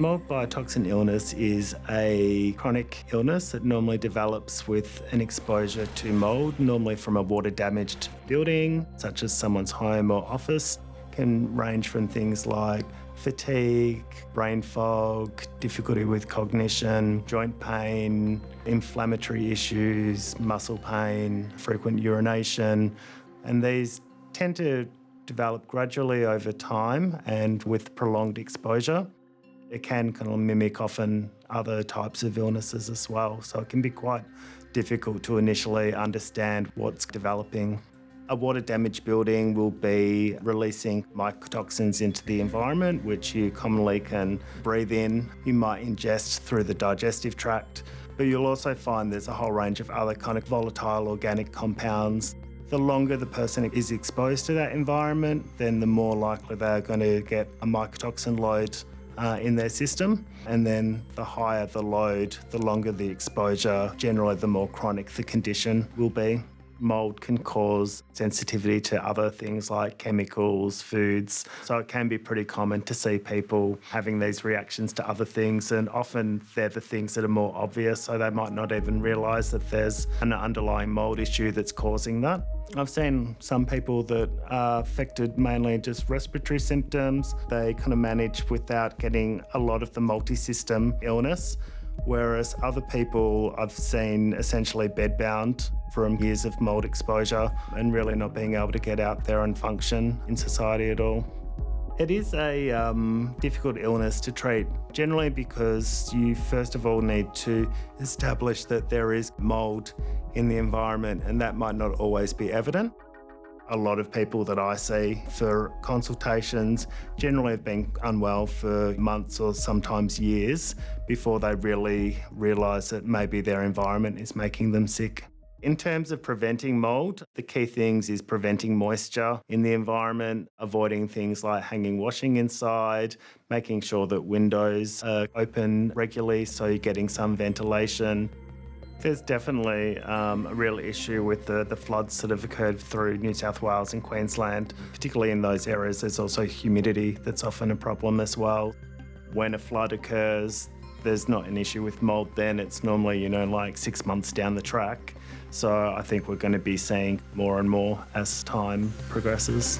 Mould Biotoxin Illness is a chronic illness that normally develops with an exposure to mould, normally from a water-damaged building, such as someone's home or office. It can range from things like fatigue, brain fog, difficulty with cognition, joint pain, inflammatory issues, muscle pain, frequent urination, and these tend to develop gradually over time and with prolonged exposure. It can kind of mimic often other types of illnesses as well, so it can be quite difficult to initially understand what's developing. A water-damaged building will be releasing mycotoxins into the environment, which you commonly can breathe in. You might ingest through the digestive tract, but you'll also find there's a whole range of other kind of volatile organic compounds. The longer the person is exposed to that environment, then the more likely they're going to get a mycotoxin load in their system. And then the higher the load, the longer the exposure, generally the more chronic the condition will be. Mould can cause sensitivity to other things like chemicals, foods. So it can be pretty common to see people having these reactions to other things, and often they're the things that are more obvious, so they might not even realise that there's an underlying mould issue that's causing that. I've seen some people that are affected mainly just respiratory symptoms. They kind of manage without getting a lot of the multi-system illness, whereas other people I've seen essentially bedbound from years of mould exposure and really not being able to get out there and function in society at all. It is a difficult illness to treat, generally because you first of all need to establish that there is mould in the environment, and that might not always be evident. A lot of people that I see for consultations generally have been unwell for months or sometimes years before they really realise that maybe their environment is making them sick. In terms of preventing mould, the key things is preventing moisture in the environment, avoiding things like hanging washing inside, making sure that windows are open regularly so you're getting some ventilation. There's definitely a real issue with the floods that have occurred through New South Wales and Queensland. Particularly in those areas, there's also humidity that's often a problem as well. When a flood occurs, there's not an issue with mould then. It's normally, like 6 months down the track. So I think we're going to be seeing more and more as time progresses.